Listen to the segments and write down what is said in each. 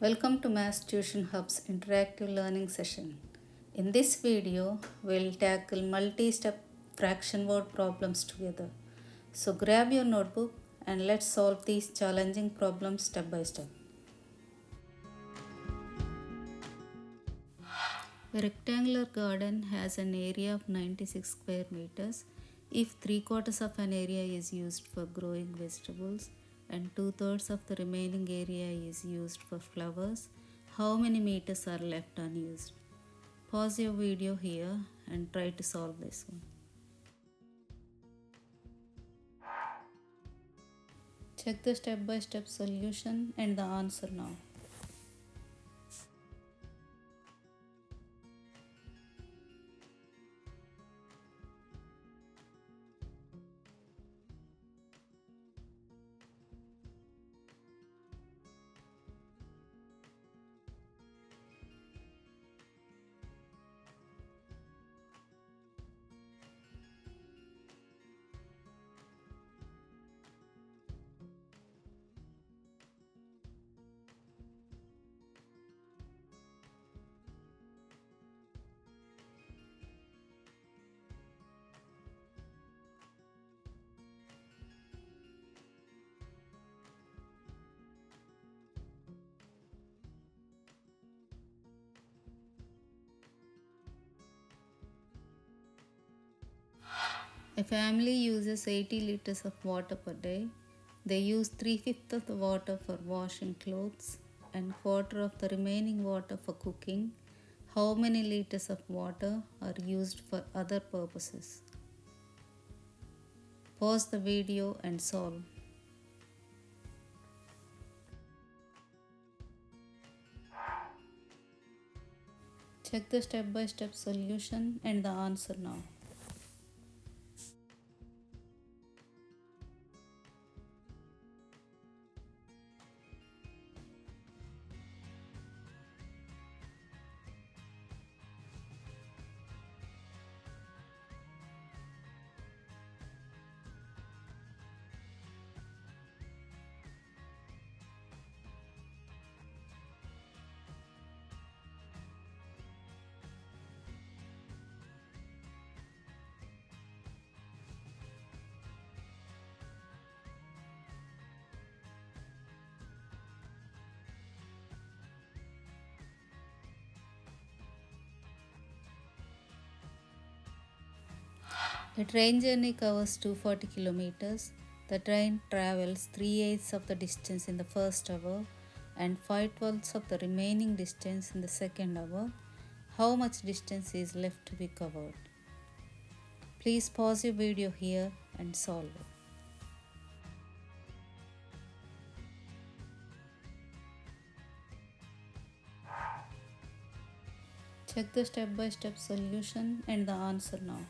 Welcome to Mass Tuition Hub's interactive learning session. In this video, we'll tackle multi-step fraction word problems together. So grab your notebook and let's solve these challenging problems step by step. A rectangular garden has an area of 96 square meters. If 3/4 of an area is used for growing vegetables and 2/3 of the remaining area is used for flowers, how many meters are left unused? Pause your video here and try to solve this one. Check the step-by-step solution and the answer now. A family uses 80 liters of water per day. They use 3/5 of the water for washing clothes and quarter of the remaining water for cooking. How many liters of water are used for other purposes? Pause the video and solve. Check the step-by-step solution and the answer now. A train journey covers 240 kilometers. The train travels 3/8 of the distance in the first hour and 5/12 of the remaining distance in the second hour. How much distance is left to be covered? Please pause your video here and solve it. Check the step-by-step solution and the answer now.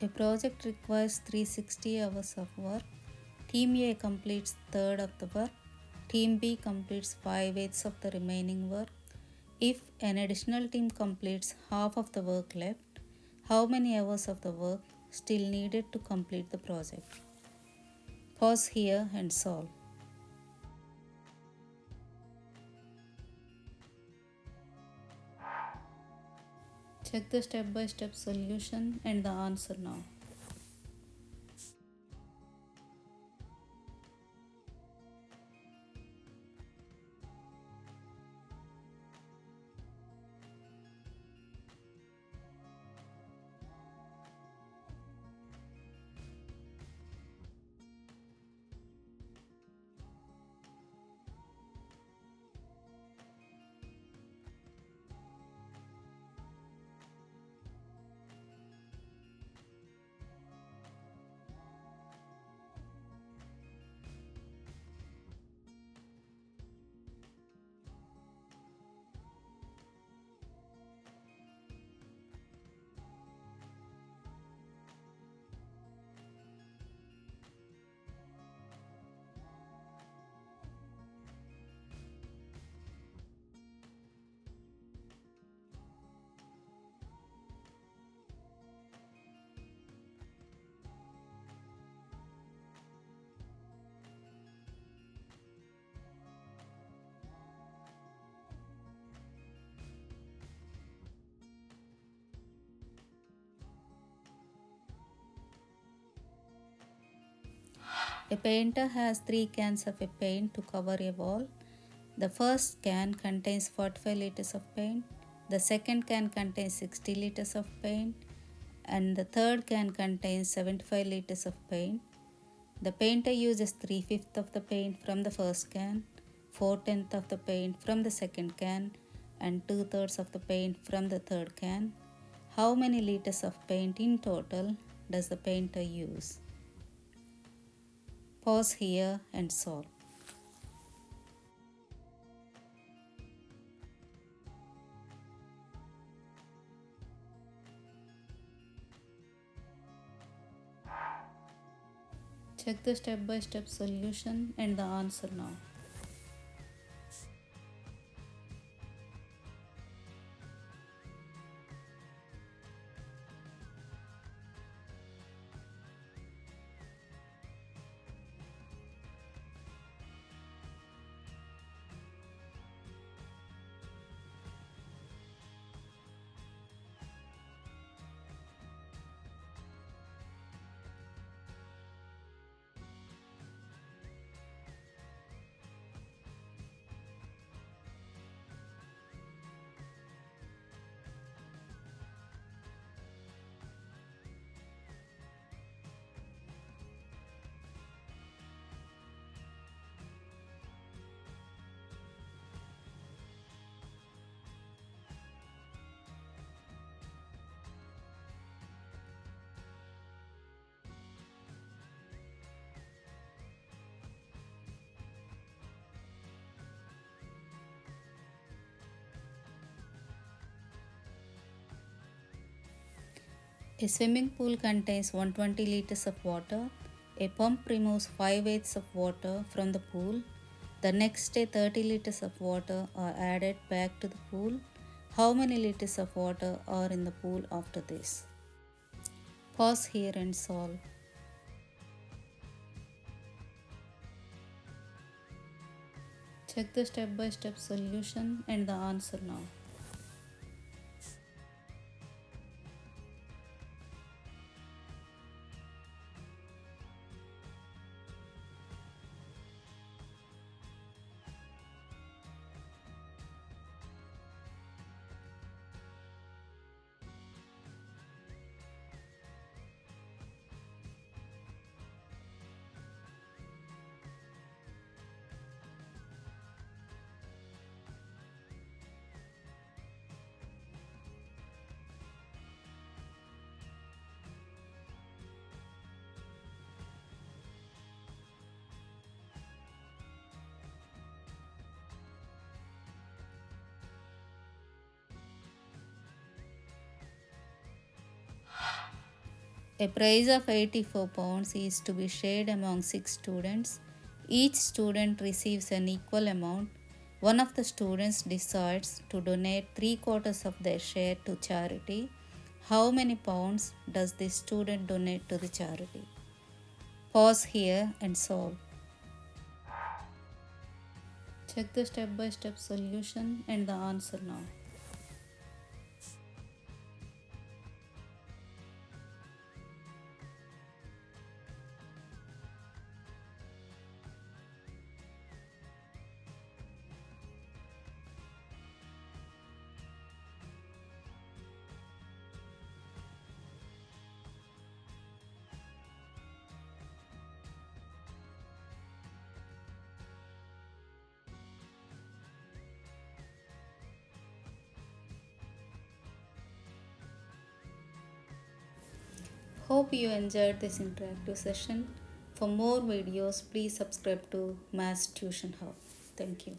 A project requires 360 hours of work. Team A completes third of the work. Team B completes 5/8 of the remaining work. If an additional team completes half of the work left, how many hours of the work still needed to complete the project? Pause here and solve. Check the step-by-step solution and the answer now. A painter has 3 cans of a paint to cover a wall. The first can contains 45 liters of paint, the second can contains 60 liters of paint, and the third can contains 75 liters of paint. The painter uses 3/5 of the paint from the first can, 4/10 of the paint from the second can, and 2/3 of the paint from the third can. How many liters of paint in total does the painter use? Pause here and solve. Check the step-by-step solution and the answer now. A swimming pool contains 120 liters of water. A pump removes 5/8 of water from the pool. The next day, 30 liters of water are added back to the pool. How many liters of water are in the pool after this? Pause here and solve. Check the step-by-step solution and the answer now. A prize of 84 pounds is to be shared among 6 students. Each student receives an equal amount. One of the students decides to donate 3/4 of their share to charity. How many pounds does this student donate to the charity? Pause here and solve. Check the step-by-step solution and the answer now. Hope you enjoyed this interactive session. For more videos, please subscribe to Maths Tuition Hub. Thank you.